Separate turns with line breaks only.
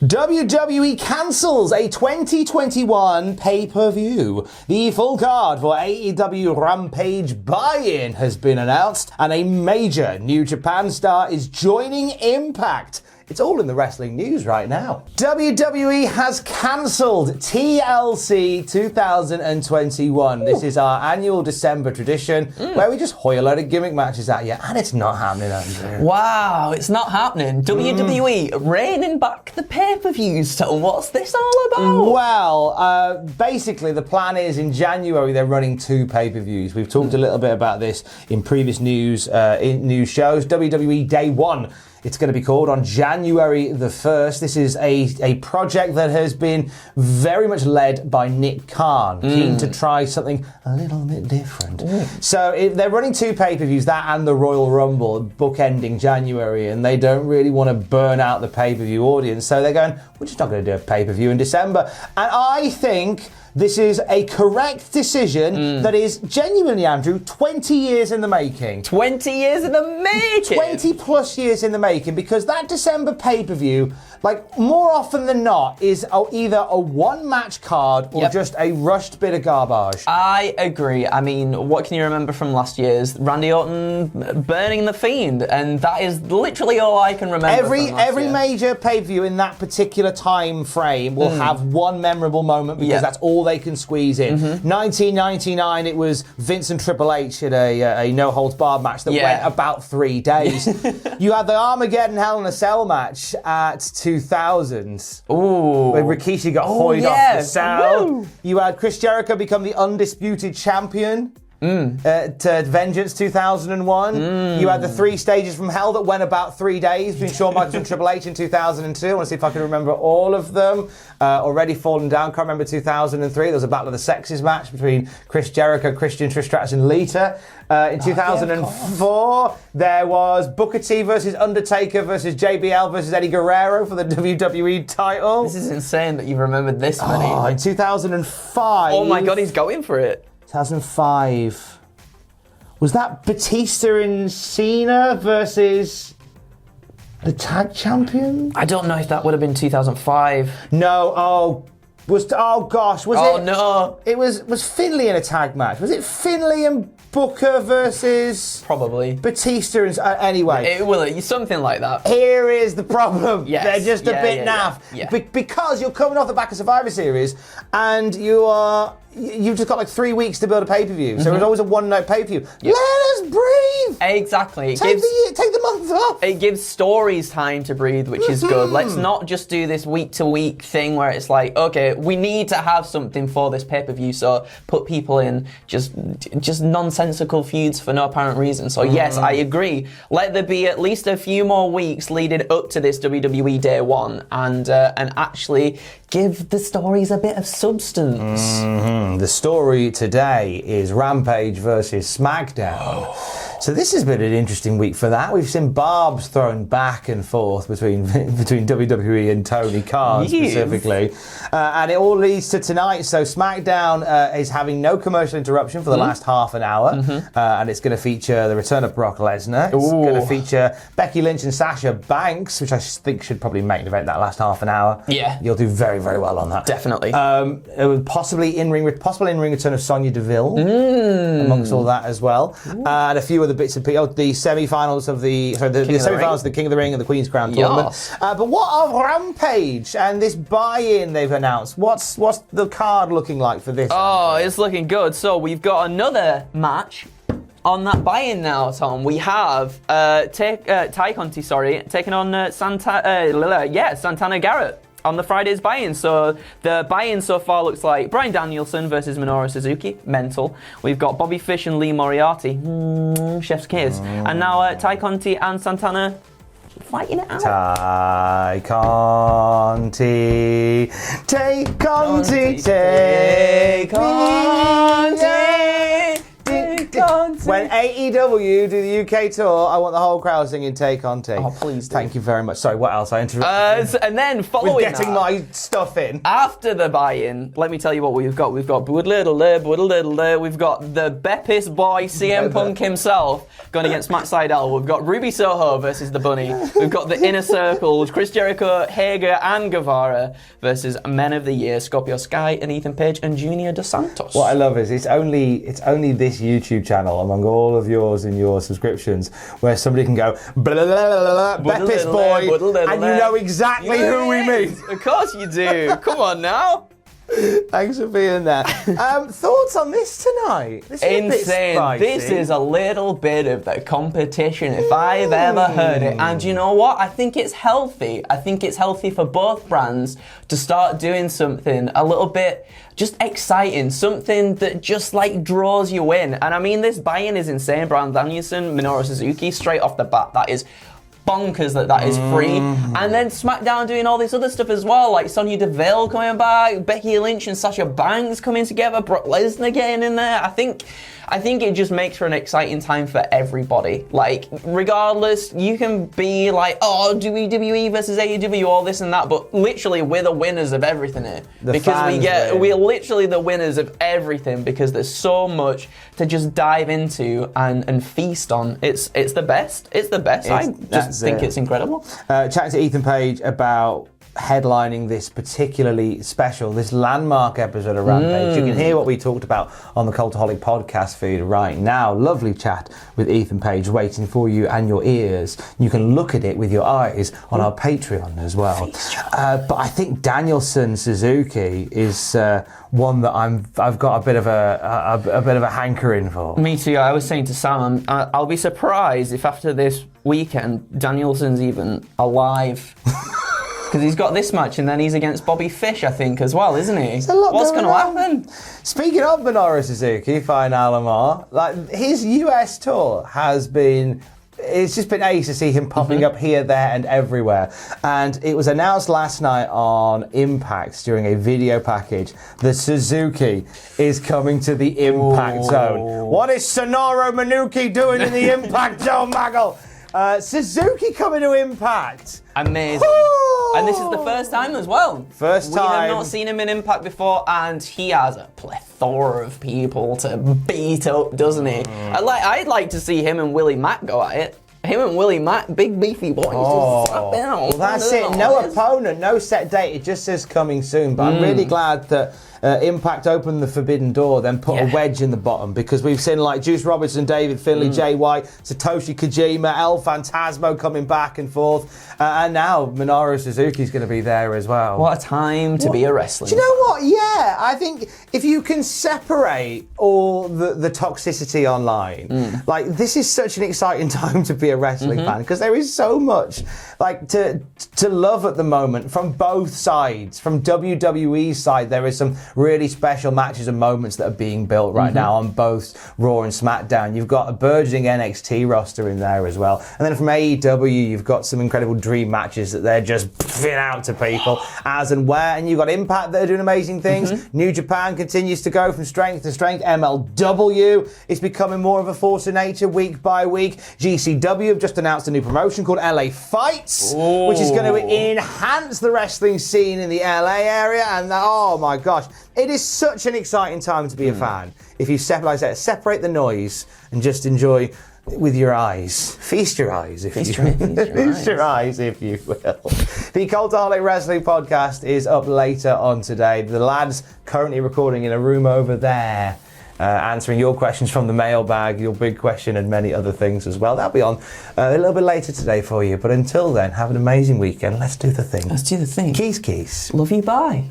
WWE cancels a 2021 pay-per-view. The full card for AEW Rampage Buy-In has been announced, and a major New Japan star is joining Impact. It's all in the wrestling news right now. WWE has cancelled TLC 2021. This is our annual December tradition where we just hoy a load of gimmick matches at you, and it's not happening, Andrew.
Wow, it's not happening. WWE reining back the pay-per-views. So what's this all about?
Well, basically the plan is in January they're running 2 pay-per-views. We've talked a little bit about this in previous news shows. WWE Day 1. It's going to be called on January the 1st. This is a project that has been very much led by Nick Khan, keen to try something a little bit different. So they're running 2 pay-per-views, that and the Royal Rumble, bookending January, and they don't really want to burn out the pay-per-view audience. So they're going, we're just not going to do a pay-per-view in December. And I think this is a correct decision that is genuinely, Andrew, 20 years in the making.
20 years in the making?
20 plus years in the making, because that December pay-per-view, like more often than not, is either a one-match card or just a rushed bit of garbage.
I agree. I mean, what can you remember from last year's Randy Orton burning the Fiend? And that is literally all I can remember.
Every major pay-per-view in that particular time frame will have one memorable moment, because that's all they can squeeze in. 1999, it was Vince and Triple H at a no-holds-barred match that went about 3 days. You had the Armageddon Hell in a Cell match at 2000.
Ooh.
Where Rikishi got hoyed off the cell. Woo. You had Chris Jericho become the undisputed champion. At Vengeance 2001. You had the 3 stages from hell that went about 3 days between Shawn Michaels and Triple H in 2002. I want to see if I can remember all of them. Already Fallen Down, can't remember 2003. There was a Battle of the Sexes match between Chris Jericho, Christian, Trish Stratus and Lita. In 2004, there was Booker T versus Undertaker versus JBL versus Eddie Guerrero for the WWE title.
This is insane that you remembered this many.
In 2005.
Oh my God, he's going for it.
2005. Was that Batista and Cena versus the tag champion?
I don't know if that would have been 2005.
No, was it?
No.
It was Finlay in a tag match. Was it Finlay and Booker versus
probably
Batista and anyway?
Something like that.
Here is the problem.
Yes.
They're just a bit naff.
Yeah.
Because you're coming off the back of Survivor Series and you've just got like 3 weeks to build a pay-per-view. So there's always a one-night pay-per-view. Let us breathe.
Exactly.
Take the month off.
It gives stories time to breathe, which is good. Let's not just do this week-to-week thing where it's like, okay, we need to have something for this pay-per-view, so put people in just nonsensical feuds for no apparent reason. So yes, I agree. Let there be at least a few more weeks leading up to this WWE Day 1 and actually give the stories a bit of substance.
The story today is Rampage versus SmackDown. So this has been an interesting week for that. We've seen barbs thrown back and forth between WWE and Tony Khan specifically. And it all leads to tonight. So SmackDown is having no commercial interruption for the last half an hour. And it's going to feature the return of Brock Lesnar. It's going to feature Becky Lynch and Sasha Banks, which I think should probably main event that last half an hour.
Yeah.
You'll do very, very well on that.
Definitely.
Possible in-ring return of Sonya Deville amongst all that as well. And a few other bits and pieces. The semi-finals of the semi-finals of the King of the Ring and the Queen's Crown tournament.
Yes.
But what of Rampage and this buy-in they've announced? What's the card looking like for this?
Oh, it's looking good. So we've got another match on that buy-in now, Tom. We have Ty Conti, taking on Santana Garrett on the Friday's buy-in. So the buy-in so far looks like Bryan Danielson versus Minoru Suzuki, mental. We've got Bobby Fish and Lee Moriarty, chef's kiss. And now Ty Conti and Santana fighting it out.
Ty Conti, take Conti, take Conti, take Conti. When AEW do the UK tour, I want the whole crowd singing Take On Take.
Oh, please do.
Thank you very much. Sorry, what else? I interrupted.
And then following
With getting
that,
my stuff in.
after the buy-in, let me tell you what we've got. We've got we've got the Beppis boy CM Punk himself going against Matt Sydal. We've got Ruby Soho versus the Bunny. We've got the Inner Circle, Chris Jericho, Hager, and Guevara versus Men of the Year, Scorpio Sky and Ethan Page and Junior Dos Santos.
What I love is it's only this YouTube channel among all of yours and your subscriptions where somebody can go blah, blah, blah, blah, Beppis boy, and you know exactly who we mean.
Of course you do. Come on now.
Thanks for being there. Thoughts on this tonight? This is
Insane.
A bit spicy.
This is a little bit of the competition if I've ever heard it. And you know what? I think it's healthy. I think it's healthy for both brands to start doing something a little bit just exciting, something that just like draws you in. And I mean, this buy-in is insane. Bryan Danielson, Minoru Suzuki, straight off the bat, that is bonkers that is free. And then SmackDown doing all this other stuff as well, like Sonya Deville coming back, Becky Lynch and Sasha Banks coming together, Brock Lesnar getting in there. I think it just makes for an exciting time for everybody. Like, regardless, you can be like, oh, WWE versus AEW, all this and that, but literally we're the winners of everything here. We're literally the winners of everything because there's so much to just dive into and feast on. It's the best. It's the best. I just think it's incredible.
Chatting to Ethan Page about headlining this particularly special, this landmark episode of Rampage. You can hear what we talked about on the Cultaholic podcast feed right now. Lovely chat with Ethan Page waiting for you and your ears. You can look at it with your eyes on our Patreon as well. But I think Danielson Suzuki is one that I've got a bit of a hankering for.
Me too. I was saying to Sam, I'll be surprised if after this weekend Danielson's even alive. Because he's got this match and then he's against Bobby Fish, I think, as well, isn't he? What's going to happen?
Speaking of Minoru Suzuki, Fine Alomar, like his US tour has been... It's just been ace to see him popping up here, there, and everywhere. And it was announced last night on Impact during a video package that Suzuki is coming to the Impact Zone. What is Sonoro Manuki doing in the Impact Zone, Maggle? Suzuki coming to Impact.
Amazing. And this is the first time as well.
First time.
We have not seen him in Impact before, and he has a plethora of people to beat up, doesn't he? I'd like to see him and Willie Mack go at it. Him and Willie Mack, big beefy boys. Just
well, that's it. No opponent, no set date. It just says coming soon. But I'm really glad that Impact opened the forbidden door, then put a wedge in the bottom, because we've seen like Juice Robinson, David Finlay, Jay White, Satoshi Kojima, El Phantasmo coming back and forth, and now Minoru Suzuki's going to be there as well.
What a time to be a wrestler.
Do you know what? Yeah, I think if you can separate all the toxicity online, like this is such an exciting time to be a wrestling fan, because there is so much like to love at the moment from both sides. From WWE's side, there is some really special matches and moments that are being built right now on both Raw and SmackDown. You've got a burgeoning NXT roster in there as well. And then from AEW, you've got some incredible dream matches that they're just putting out to people as and where. And you've got Impact that are doing amazing things. New Japan continues to go from strength to strength. MLW is becoming more of a force of nature week by week. GCW have just announced a new promotion called LA Fights, which is going to enhance the wrestling scene in the LA area. And oh my gosh, it is such an exciting time to be a fan. If you separate the noise and just enjoy with your eyes. Feast your eyes, if you will. Feast your eyes, if you will. The Cultaholic Wrestling Podcast is up later on today. The lads currently recording in a room over there, answering your questions from the mailbag, your big question, and many other things as well. That'll be on a little bit later today for you. But until then, have an amazing weekend. Let's do the thing.
Let's do the thing.
Keys.
Love you, bye.